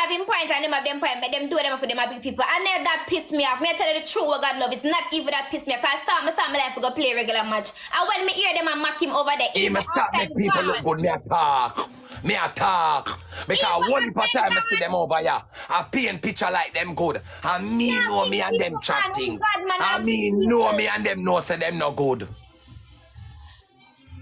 have him point and them have them point, make them do them for them big people. And then that pissed me off. Me I tell you the truth, what God love. It's not even that pissed me off. Cause I start my life to go play regular match. And when me hear them and mock him over there, he must start make people look good. Me attack. Because one time I see them over here, I paint picture like them good. And me know me and them chatting. And me know me and them know say them no good.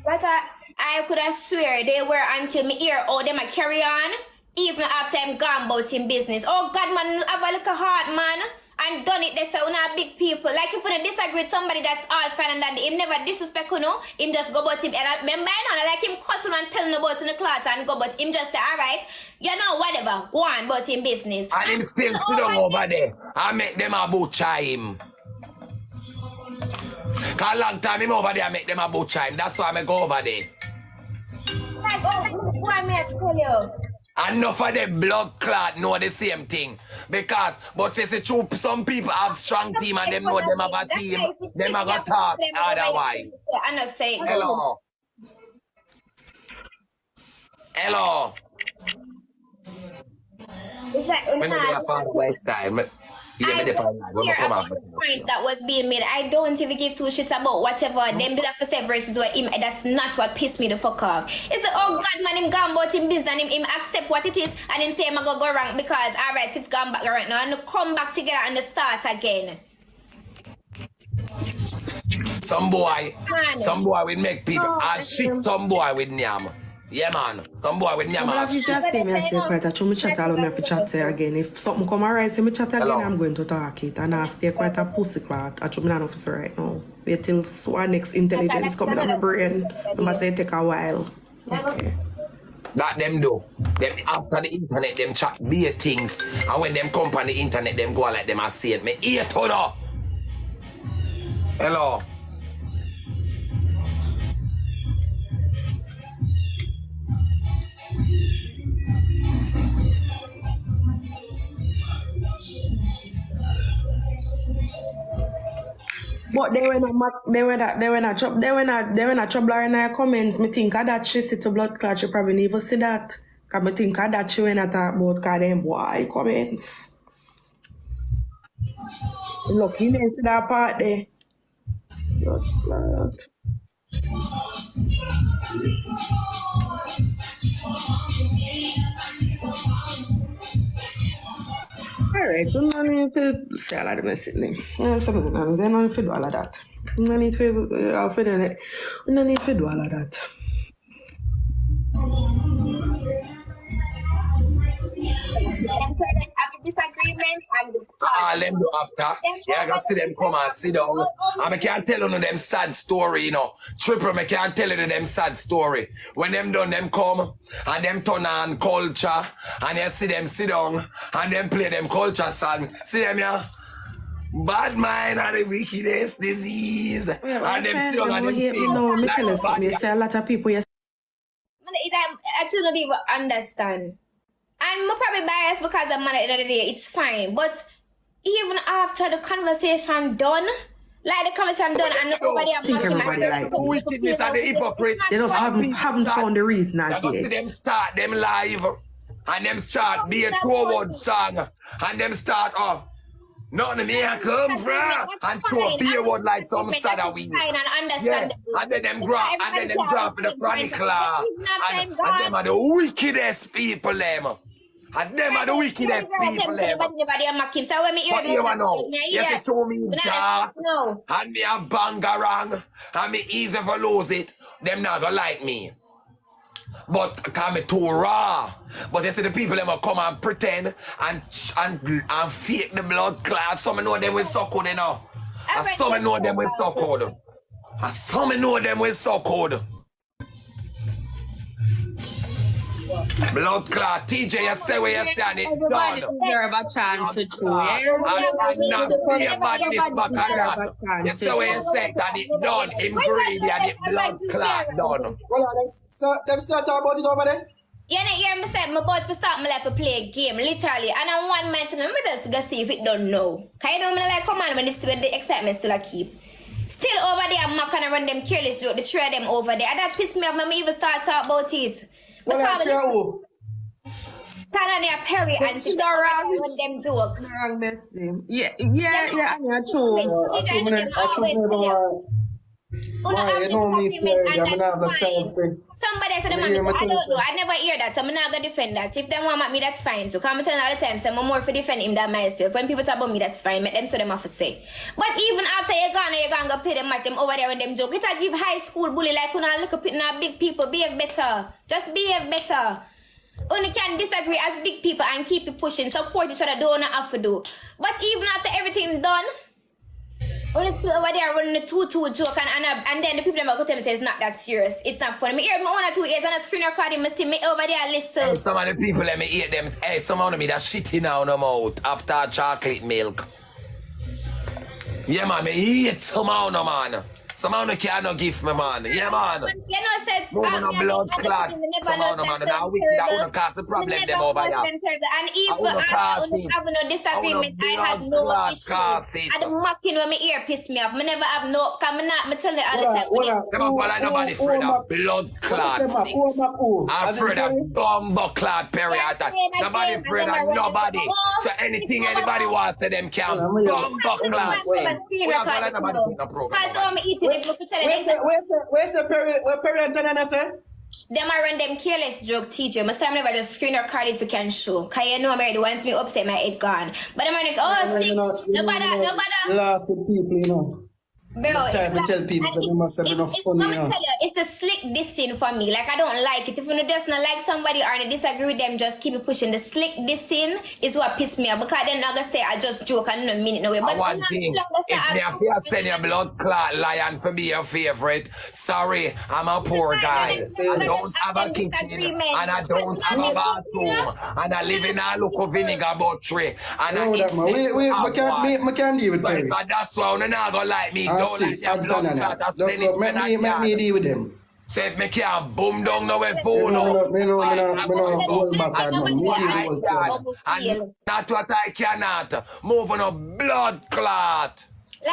But I could have swear they were until me hear all them a carry on. Even after I'm gone about in business. Oh God, man, have a little heart, man. And done it, they say, we're not big people. Like if you disagree with somebody that's all fine and dandy, him never disrespect, you know, him just go about him. And I remember, you know, like him cussing and telling about in the class and go about him just say, all right, you know, whatever, go on about him business. And him still sit down over there. I make them a butcher him. Cause a long time him over there, I make them a butcher him. That's why I go over there. Like, oh, what me I tell you? Enough of them blood clot know the same thing. Because, but say the truth, some people have strong team and them know them have a team. Them have a talk otherwise. I'm not saying. Hello. Hello. It's like, when they are far away style. I don't care about the points that was being made. I don't even give two shits about whatever them did for say versus what him. That's not what pissed me the fuck off. It's the oh God man, him gone about him business and him accept what it is and him say I'm gonna go wrong because alright, it's gone back right now and come back together and start again. Some boy will make people shit. Some boy with nyam. Yeah, man. Some boy with nyam. If you just say me, I say quite a me chat all me chat again. If something come alright, say me chat again, I'm going to talk it. And I stay quite a pussy clot. I me not officer right now. Wait till one next intelligence coming on my brain. I say take a while. Okay. That them do. Them after the internet, them chat beer things. And when them come on the internet, them go like them are saying me ear turn up. Hello. But they were not trouble in her comments. Me think that she see to blood clot, she probably never see that. Cause me think that she went at about cause them boy comments. Look, you didn't see that part there. Blood clot. Alright, so no need to say all of the message name. No need to do all of that. No need to do all of that. After disagreements and them do after. Yeah, I gotta see them come and sit down. And I can't tell you them sad story, you know. Triple, I can't tell you them sad story. When them done, them come and them turn on culture and you see them sit down and them play them culture song. See them, yeah? Bad mind and the wickedest disease. Yeah, and them sit down and them feel no, me like tell you something. You say a lot of people, yes. I do not even understand. I'm probably biased because I'm at the end of the day, it's fine. But even after the conversation done, like the conversation done and nobody I think everybody like the wickedness and the hypocrite. They just haven't found the reason as yet. yet. See them start them live and them start be a two-word song and them start up. None of me come from and throw a beer word like some sada weed. Yeah. And then them drop for the chronicler. And them are the wickedest people them. And them are the wickedest people them. So when me hear you know, you say to me and me a bangarang and me easy for lose it, them not gonna like me. But call me too raw. But you see the people them will come and pretend and fake the blood clot. Some know them will suck good, you know. And some know them will suck good. And some know them will suck good. Blood clot, TJ, you say what you say and it done. Deserve a chance to do it. And not be a badness back and that. You say what you say and it done. In greedy and it blood clot done. Well, so them still talk about it over there? You know, hear me say, I'm about to start my life to play a game, literally. And I'm one man, so let me just go see if it don't know. Can you know me like, come on, when the excitement still a keep. Still over there, I'm not gonna run them careless joke, the three of them over there. And that pissed me off, let me even start talk about it. Well, Tanya Perry and She don't wrong. when them joke. Wrong message. Yeah, I mean, true. You know me, Scary. I'm not have time for Somebody said, I don't know. I never hear that. So I'm not going to defend that. If they want me, that's fine. So come tell all the time. So I'm more for defend him than myself. When people talk about me, that's fine. Make them so them have to say. But even after you're gonna go pay them match them over there when them joke. It's a give high school bully like when I look up at big people. Behave better. Just behave better. Only can disagree as big people and keep it pushing. Support each other. Don't have to do. But even after everything done, only still over there running the 2-2 joke and then the people that go to them say it's not that serious. It's not funny. Me hear my 1 or 2 years on a screen recording, me see me over there listen. And some of the people let me eat them. Hey, some of them that shitting out them out after chocolate milk. Yeah man, me eat some of them man. Some of them can't give me man. Yeah man. You know said moving a blood clot. Some of them man. Now we that wouldn't cause a problem them over here. And even after have no disagreement, I had no issue. And the mocking when my ear pissed me off. Me never have no, me tell you all the time. Them a like nobody afraid of blood clot. I'm afraid of bumbo clot period. Nobody afraid of nobody. So anything anybody wants to them can bumbo clot. We have like nobody in the program. Where's the Perry and Tanya say? Them are run them careless joke, TJ. My time never just screen or card if you can show. Cause you know I'm already wants me upset my head gone. But I'm like, oh, six. Nobody. Laughing people, you know. Bro, time to tell people so they must have enough funny, you know. Tell you, it's the slick dissing for me. Like I don't like it. If you just not like somebody or you disagree with them, just keep it pushing. The slick dissing is what pissed me off because then I'm gonna say I just joke and no mean it no way. But one thing, if they fear send your blood clot lion for be your favorite, sorry, I'm a poor guy. I don't have a kitchen and I don't have a bathroom and I live in a local vinegar bottery and I eat we can't deal with Perry. That's why you're not gonna like me. Six and Tanya now. That's what make me deal with them. So if me can't boom down no way phone no hold back on and that's what I cannot. Move on a blood clot. I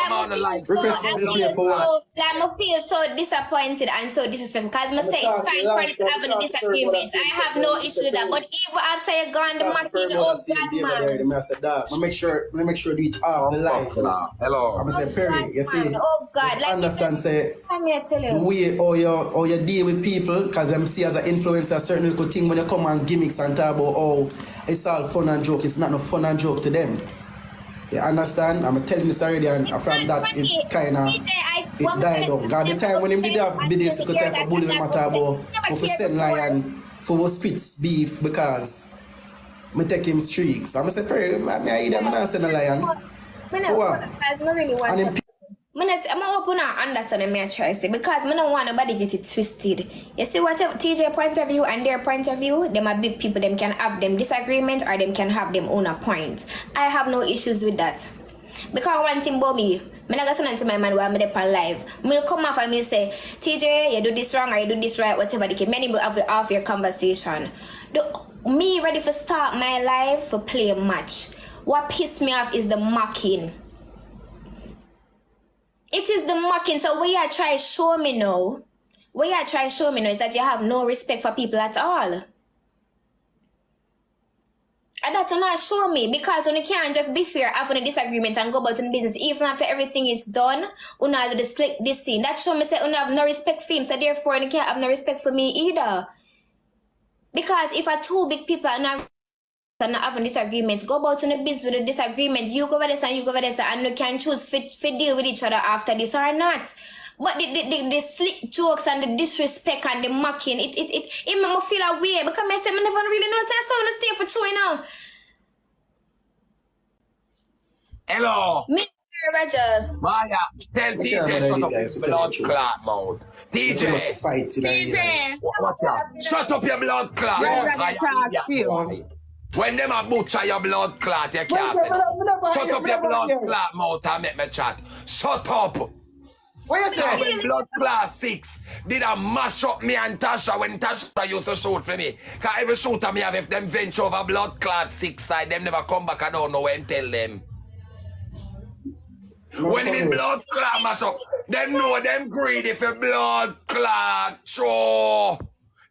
feel so disappointed and so disrespectful because I say it's fine for us to have a disagreement. I have no issue with that. But even after you're gone, the market, man. Make sure do it off the line. Hello. I'm say Perry, you see. Oh God, like understand say the way or you deal with people because them see as an influencer a certain little thing when you come and gimmicks and talk about oh it's all fun and joke. It's not no fun and joke to them. You understand? I'm telling this already, and from that, it kind of died down. God, the time when him did that, this type of bully matter about for send lion for spits beef because me take him streaks. I'm say, Perry, I'm not send a lion. For what? And him I'm open and understand my choice because I don't want nobody get it twisted. You see what TJ point of view and their point of view, them are big people, them can have them disagreement or them can have them own a point. I have no issues with that. Because one thing about me, I'm not going to send to my man while I'm there on live. I'll come off and I'll say, TJ, you do this wrong or you do this right, whatever the case. Many will have off your conversation. Me ready to start my life for play a match. What pissed me off is the mocking. It is the mocking. So what you try to show me now, is that you have no respect for people at all. And that's not show me because when you can't just be fair having a disagreement and go about in business, even after everything is done, you know, do this scene. That show me say you have no respect for him, so therefore you can't have no respect for me either. Because if a two big people are not having disagreements, go about in the business with a disagreement, you go over this and you go over this, and you can choose fit deal with each other after this or not. But the slick jokes and the disrespect and the mocking, it made me feel a way because I say I never really know, so I saw the stay for true, you know. Hello. Me, Roger. Moya, tell TJ shut up his blood clot mode. TJ. Watch out. Shut up your blood clot. When them a butcher your blood clot, you can't say shut up your blood clot mouth and make me chat. Shut up. What you say? When blood clot 6 did a mash up me and Tasha when Tasha used to shoot for me. Cause every shooter me have if them venture over blood clot 6 side, them never come back. I don't know when tell them. When the blood clot mash up, them know them greedy for blood clot. Sure.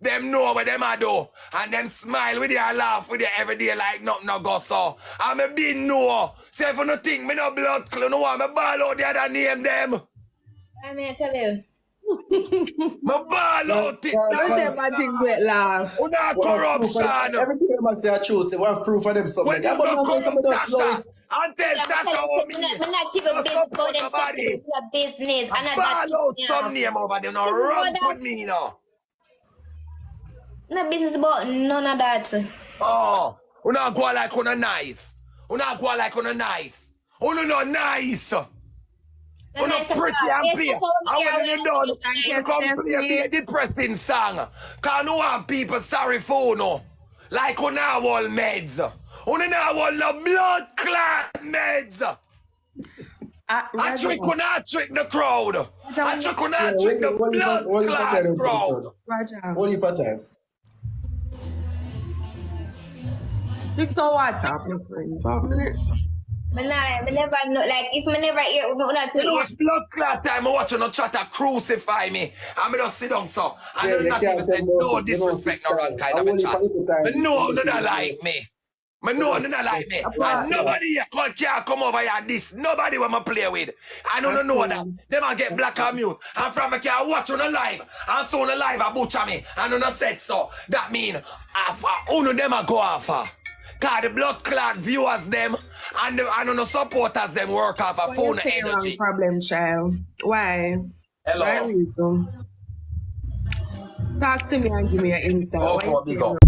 them know what them a do. And them smile with you and laugh with you every day like nothing no go so. And me be know. So if you no think me no blood clone, no want me ball out the other name them. I mean, I tell you. My ball out it. I think we laugh. Una corruption. Everything I must say I choose. They want proof for them something. When you I'm go not some of those Tasha, and tell Tasha how me. I'm not even business for them something your business. And Ball out some name over there. No run with me now. No business about none of that. Oh, una go like una nice. Una go like una nice. Una no nice. Una pretty and play. And when you done, you come play a depressing song. Cause no want people sorry for no. Like una all meds. Una all no blood clot meds. I trick una trick the crowd. I trick una trick the blood clot crowd. What you part time? Drink some water, my friend. 5 minutes. Me never know, like, if me never hear, me not to You know hear. it's blood clot time, I watch you no try to crucify me. And me just sit down so. And Yeah, I'm not they even can't say say no no, disrespect you or know, wrong kind I of a only chat. fight the time. But no, You no, know, not like me. But no, no, not like me. And nobody here can't come over here this. Nobody want to play with. I don't know that. They might get black and mute. And from me can watch on the live. And so on the live, I butcher me. And on the set so. That mean, uno them a go off. Cause the blood clot viewers them and the supporters them work off a phone energy. Problem, child. Why? Hello. Why reason? Talk to me and give me an insight. Oh, Why come on, you big saying up.